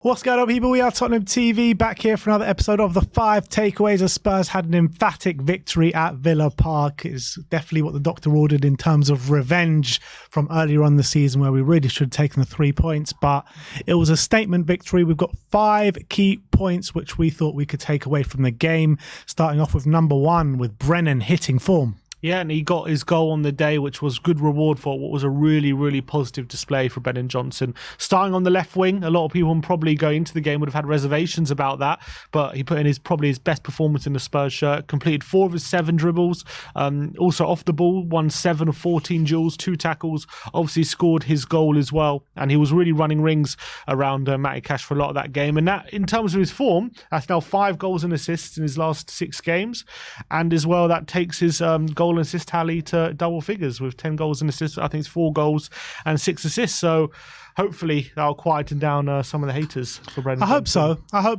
What's going on, people? We are Tottenham TV, back here for another episode of the 5 takeaways as Spurs had an emphatic victory at Villa Park. It's definitely what the doctor ordered in terms of revenge from earlier on the season, where we really should have taken the 3 points, but it was a statement victory. We've got 5 key points which we thought we could take away from the game, starting off with number 1 with Brennan hitting form. Yeah, and he got his goal on the day, which was good reward for what was a really, really positive display for Brennan Johnson. Starting on the left wing, a lot of people probably going into the game would have had reservations about that, but he put in probably his best performance in the Spurs shirt, completed 4 of his 7 dribbles, also off the ball, won 7 of 14 duels, 2 tackles, obviously scored his goal as well, and he was really running rings around Matty Cash for a lot of that game. And that, in terms of his form, that's now 5 goals and assists in his last 6 games, and as well that takes his goal and assist tally to double figures with 10 goals and assists. I think it's 4 goals and 6 assists. So hopefully that'll quieten down some of the haters for Brendan. I hope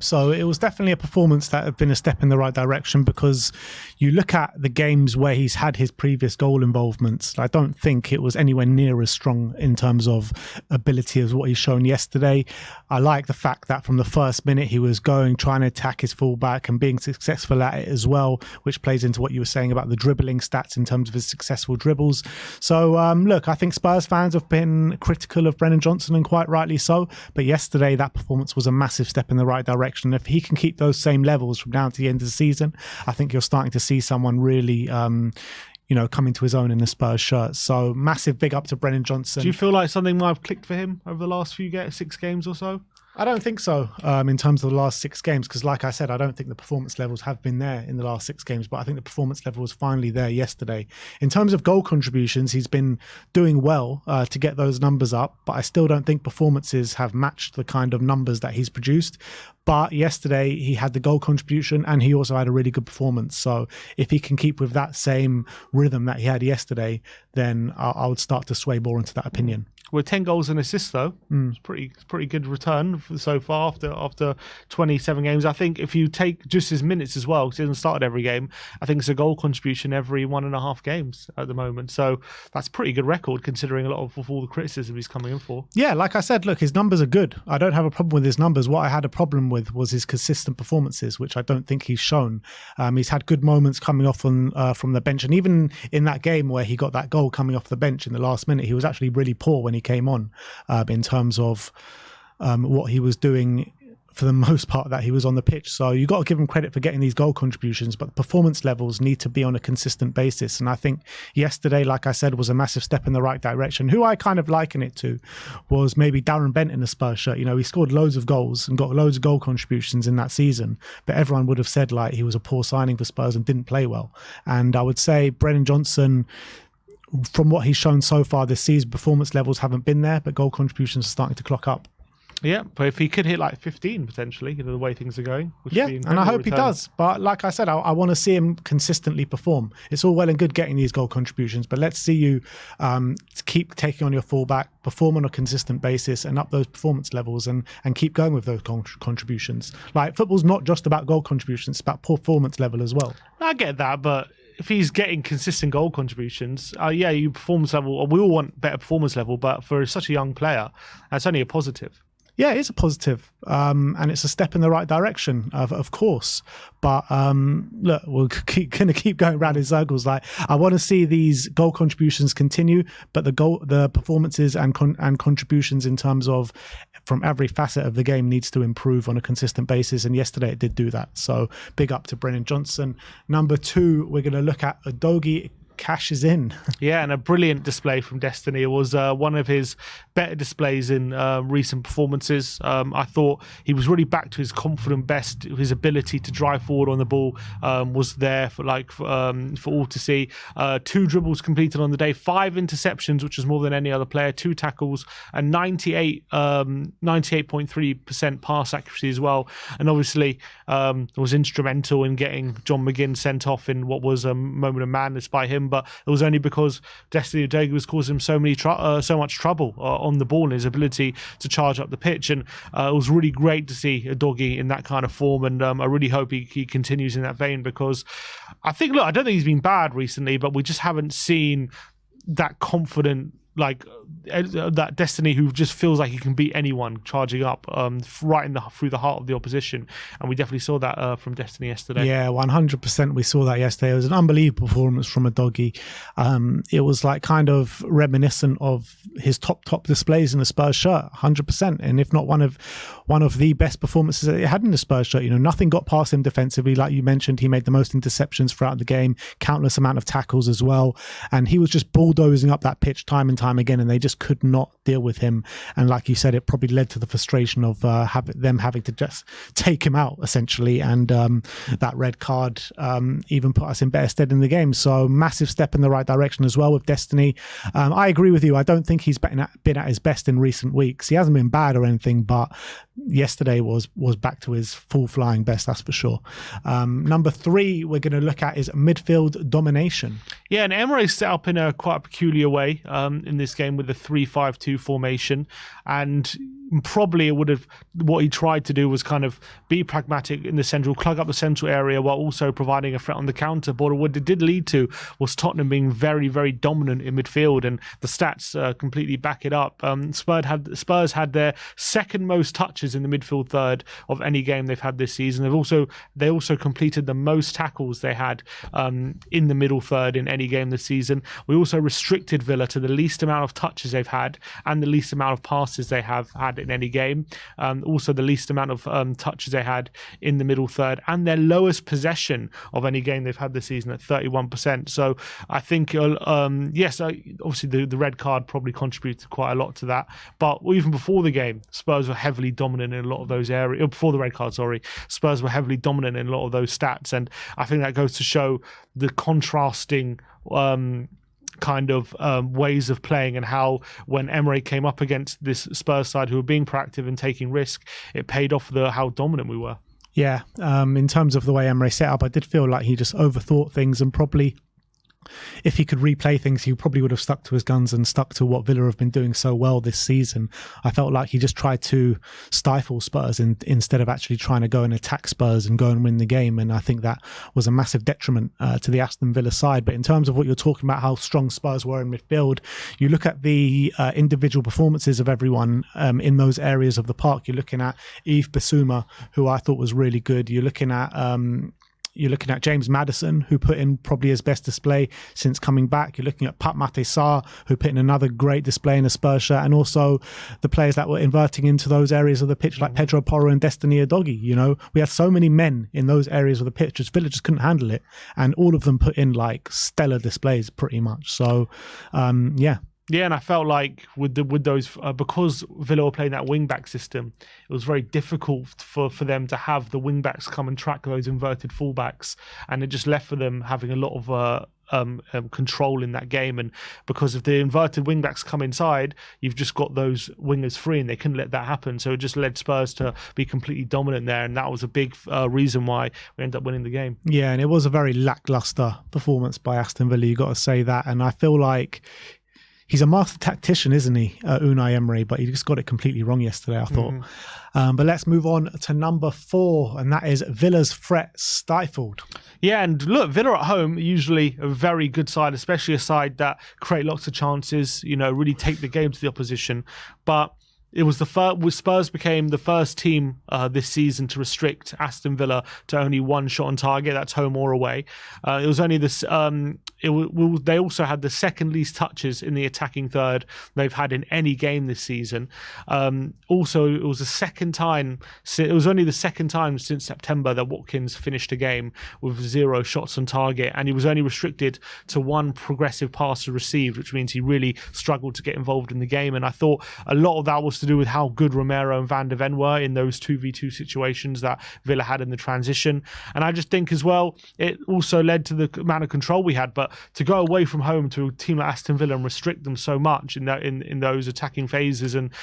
so. It was definitely a performance that had been a step in the right direction, because you look at the games where he's had his previous goal involvements, I don't think it was anywhere near as strong in terms of ability as what he's shown yesterday. I like the fact that from the first minute he was trying to attack his fullback and being successful at it as well, which plays into what you were saying about the dribbling stats in terms of his successful dribbles. So look, I think Spurs fans have been critical of Brennan Johnson, and quite rightly so, but yesterday that performance was a massive step in the right direction. If he can keep those same levels from now to the end of the season, I think you're starting to see someone really coming to his own in the Spurs shirt. So massive big up to Brennan Johnson. Do you feel like something might have clicked for him over the last 6 games or so? I don't think so in terms of the last 6 games, because like I said, I don't think the performance levels have been there in the last 6 games, but I think the performance level was finally there yesterday. In terms of goal contributions, he's been doing well to get those numbers up, but I still don't think performances have matched the kind of numbers that he's produced. But yesterday he had the goal contribution and he also had a really good performance. So if he can keep with that same rhythm that he had yesterday, then I would start to sway more into that opinion. With 10 goals and assists, though, it's pretty good return so far after 27 games. I think if you take just his minutes as well, because he hasn't started every game, I think it's a goal contribution every 1.5 games at the moment. So that's a pretty good record considering a lot of all the criticism he's coming in for. Yeah, like I said, look, his numbers are good. I don't have a problem with his numbers. What I had a problem with was his consistent performances, which I don't think he's shown. He's had good moments coming off from the bench, and even in that game where he got that goal coming off the bench in the last minute, he was actually really poor when he came on in terms of what he was doing for the most part that he was on the pitch. So you got to give him credit for getting these goal contributions, but performance levels need to be on a consistent basis. And I think yesterday, like I said, was a massive step in the right direction. Who I kind of liken it to was maybe Darren Bent in the Spurs shirt. You know, he scored loads of goals and got loads of goal contributions in that season, but everyone would have said like he was a poor signing for Spurs and didn't play well. And I would say Brennan Johnson, from what he's shown so far this season, performance levels haven't been there, but goal contributions are starting to clock up. Yeah, but if he could hit like 15 potentially, the way things are going. Yeah, and I hope he does. But like I said, I want to see him consistently perform. It's all well and good getting these goal contributions, but let's see you keep taking on your fullback, perform on a consistent basis and up those performance levels and keep going with those contributions. Like, football's not just about goal contributions, it's about performance level as well. I get that, but if he's getting consistent goal contributions, your performance level, we all want better performance level, but for such a young player, that's only a positive. Yeah, it is a positive, and it's a step in the right direction, of course. But look, we're going to keep going round in circles. Like, I want to see these goal contributions continue, but the performances and contributions in terms of from every facet of the game needs to improve on a consistent basis. And yesterday it did do that. So big up to Brennan Johnson. Number 2, we're going to look at Udogie cashes in. Yeah, and a brilliant display from Destiny. It was one of his better displays in recent performances. I thought he was really back to his confident best. His ability to drive forward on the ball was there for all to see. 2 dribbles completed on the day, 5 interceptions, which was more than any other player, 2 tackles, and 98.3% pass accuracy as well. And obviously was instrumental in getting John McGinn sent off in what was a moment of madness by him. But it was only because Destiny Udogie was causing him so much trouble on the ball and his ability to charge up the pitch. And it was really great to see Udogie in that kind of form. And I really hope he continues in that vein, because I don't think he's been bad recently, but we just haven't seen that confident like that Destiny who just feels like he can beat anyone charging up right through the heart of the opposition, and we definitely saw that from Destiny yesterday. Yeah, 100%. We saw that yesterday. It was an unbelievable performance from a doggy. It was like kind of reminiscent of his top displays in the Spurs shirt, 100%. And if not one of the best performances that he had in the Spurs shirt. You know, nothing got past him defensively. Like you mentioned, he made the most interceptions throughout the game, countless amount of tackles as well. And he was just bulldozing up that pitch time and time again, and they just could not deal with him. And like you said, it probably led to the frustration of them having to just take him out, essentially. And that red card even put us in better stead in the game. So massive step in the right direction as well with Destiny. I agree with you. I don't think he's been at his best in recent weeks. He hasn't been bad or anything, but yesterday was back to his full flying best, that's for sure. Number 3 we're going to look at is midfield domination. Yeah, and Emery set up in a quite peculiar way in this game with the 3-5-2 formation, and probably it would have, what he tried to do was kind of be pragmatic in the central, plug up the central area while also providing a threat on the counter. But what it did lead to was Tottenham being very, very dominant in midfield, and the stats completely back it up. Spurs had their second most touches in the midfield third of any game they've had this season. They also completed the most tackles they had in the middle third in any game this season. We also restricted Villa to the least amount of touches they've had and the least amount of passes they have had in any game. Also the least amount of touches they had in the middle third, and their lowest possession of any game they've had this season at 31%. So I think yes, obviously the red card probably contributed quite a lot to that, but even before the game, Spurs were heavily dominant in a lot of those areas. Before the red card, sorry, Spurs were heavily dominant in a lot of those stats, and I think that goes to show the contrasting kind of ways of playing, and how when Emery came up against this Spurs side who were being proactive and taking risk, it paid off how dominant we were. Yeah, in terms of the way Emery set up, I did feel like he just overthought things, and probably if he could replay things, he probably would have stuck to his guns and stuck to what Villa have been doing so well this season. I felt like he just tried to stifle Spurs instead of actually trying to go and attack Spurs and go and win the game. And I think that was a massive detriment to the Aston Villa side. But in terms of what you're talking about, how strong Spurs were in midfield, you look at the individual performances of everyone in those areas of the park. You're looking at Yves Bissouma, who I thought was really good. You're looking at James Maddison, who put in probably his best display since coming back. You're looking at Pape Matar Sarr, who put in another great display in a Spurs shirt, and also the players that were inverting into those areas of the pitch, like Pedro Porro and Destiny Udogie. You know, we had so many men in those areas of the pitch, just Villa just couldn't handle it, and all of them put in like stellar displays, pretty much. So, yeah. Yeah, and I felt like with those because Villa were playing that wing-back system, it was very difficult for them to have the wing-backs come and track those inverted full-backs, and it just left for them having a lot of control in that game. And because if the inverted wing-backs come inside, you've just got those wingers free, and they couldn't let that happen. So it just led Spurs to be completely dominant there, and that was a big reason why we ended up winning the game. Yeah, and it was a very lackluster performance by Aston Villa, you got to say that. And I feel like he's a master tactician, isn't he, Unai Emery? But he just got it completely wrong yesterday, I thought. But let's move on to number 4, and that is Villa's threat stifled. Yeah, and look, Villa at home, usually a very good side, especially a side that create lots of chances, you know, really take the game to the opposition. But it was Spurs became the first team this season to restrict Aston Villa to only one shot on target. That's home or away. It was only this. They also had the second least touches in the attacking third they've had in any game this season. Also, it was the second time. It was only the second time since September that Watkins finished a game with 0 shots on target, and he was only restricted to 1 progressive pass received, which means he really struggled to get involved in the game. And I thought a lot of that was to do with how good Romero and Van de Ven were in those 2v2 situations that Villa had in the transition. And I just think as well, it also led to the amount of control we had. But to go away from home to a team like Aston Villa and restrict them so much in those attacking phases and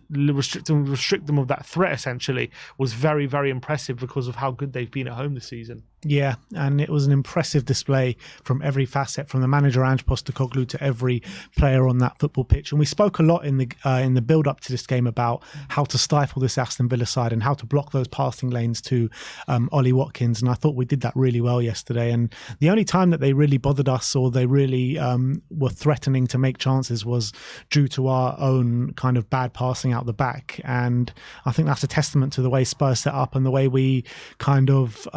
restrict them of that threat essentially was very, very impressive because of how good they've been at home this season. Yeah, and it was an impressive display from every facet, from the manager Ange Postecoglou to every player on that football pitch. And we spoke a lot in the build up to this game about how to stifle this Aston Villa side and how to block those passing lanes to Ollie Watkins. And I thought we did that really well yesterday. And the only time that they really bothered us, or they really were threatening to make chances, was due to our own kind of bad passing out the back. And I think that's a testament to the way Spurs set up and the way we kind of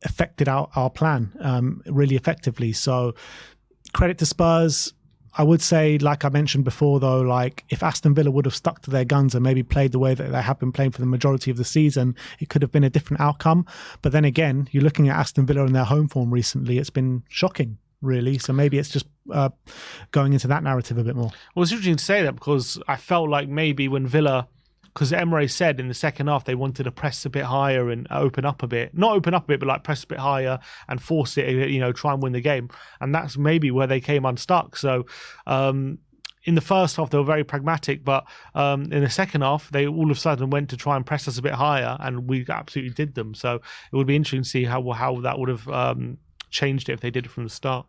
affected our plan really effectively. So credit to Spurs. I would say, like I mentioned before, though, like if Aston Villa would have stuck to their guns and maybe played the way that they have been playing for the majority of the season, it could have been a different outcome. But then again, you're looking at Aston Villa and their home form recently, it's been shocking, really. So maybe it's just going into that narrative a bit more. Well, it's interesting to say that, because I felt like maybe when Villa, because Emre said in the second half they wanted to press a bit higher and open up a bit. Not open up a bit, but like press a bit higher and force it, you know, try and win the game. And that's maybe where they came unstuck. So in the first half, they were very pragmatic, but in the second half, they all of a sudden went to try and press us a bit higher, and we absolutely did them. So it would be interesting to see how that would have changed it if they did it from the start.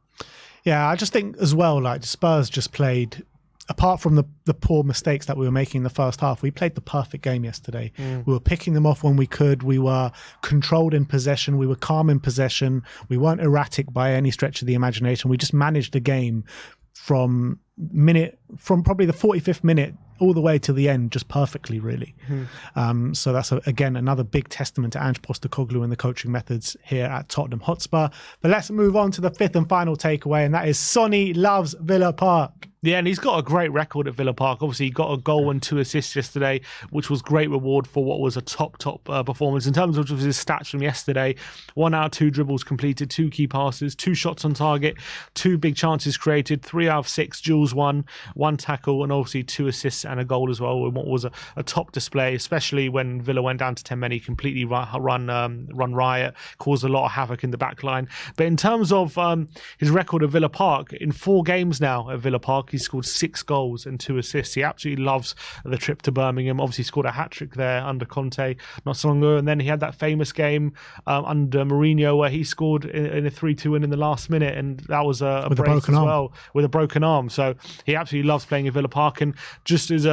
Yeah, I just think as well, like Spurs just played, apart from the poor mistakes that we were making in the first half, we played the perfect game yesterday. We were picking them off when we could. We were controlled in possession. We were calm in possession. We weren't erratic by any stretch of the imagination. We just managed the game from probably the 45th minute all the way to the end, just perfectly, really. So that's, again, another big testament to Ange Postecoglou and the coaching methods here at Tottenham Hotspur. But let's move on to the fifth and final takeaway, and that is Sonny loves Villa Park. Yeah, and he's got a great record at Villa Park. Obviously, he got a goal and 2 assists yesterday, which was great reward for what was a top performance. In terms of his stats from yesterday, 1 out of 2 dribbles completed, 2 key passes, 2 shots on target, 2 big chances created, 3 out of 6 duels won, 1 tackle, and obviously 2 assists and a goal as well, in what was a top display, especially when Villa went down to 10 men. He completely run riot, caused a lot of havoc in the back line. But in terms of his record at Villa Park, in 4 games now at Villa Park, he's scored 6 goals and 2 assists. He absolutely loves the trip to Birmingham. Obviously scored a hat-trick there under Conte not so long ago, and then he had that famous game under Mourinho where he scored in a 3-2 win in the last minute, and that was a brace as well, with a broken arm. So he absolutely loves playing at Villa Park, and just as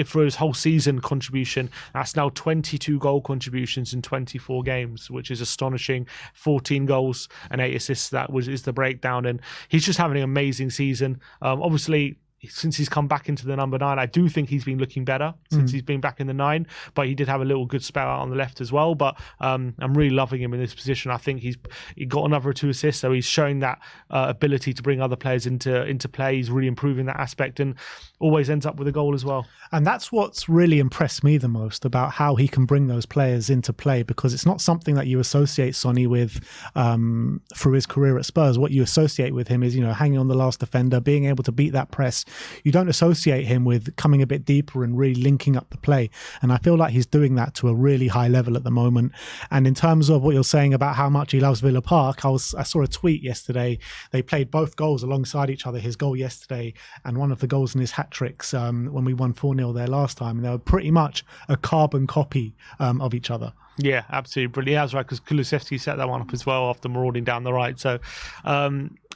for his whole season contribution, that's now 22 goal contributions in 24 games, which is astonishing. 14 goals and 8 assists, is the breakdown, and he's just having an amazing season. Obviously, since he's come back into the number 9, I do think he's been looking better since he's been back in the 9, but he did have a little good spell out on the left as well. But I'm really loving him in this position. I think he got another 2 assists, so he's showing that ability to bring other players into play. He's really improving that aspect, and always ends up with a goal as well. And that's what's really impressed me the most about how he can bring those players into play, because it's not something that you associate Sonny with through his career at Spurs. What you associate with him is, you know, hanging on the last defender, being able to beat that press. You don't associate him with coming a bit deeper and really linking up the play. And I feel like he's doing that to a really high level at the moment. And in terms of what you're saying about how much he loves Villa Park, I saw a tweet yesterday. They played both goals alongside each other, his goal yesterday and one of the goals in his hat-tricks when we won 4-0 there last time. And they were pretty much a carbon copy of each other. Yeah, absolutely brilliant. Yeah, that's right, because Kulusevski set that one up as well after marauding down the right. So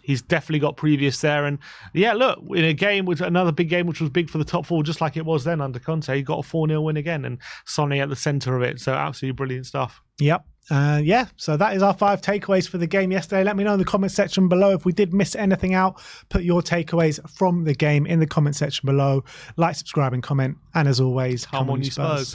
he's definitely got previous there. And yeah, look, in a game, another big game, which was big for the top 4, just like it was then under Conte, he got a 4-0 win again, and Sonny at the centre of it. So absolutely brilliant stuff. Yep. So that is our 5 takeaways for the game yesterday. Let me know in the comment section below if we did miss anything out. Put your takeaways from the game in the comment section below. Like, subscribe and comment. And as always, come on you Spurs.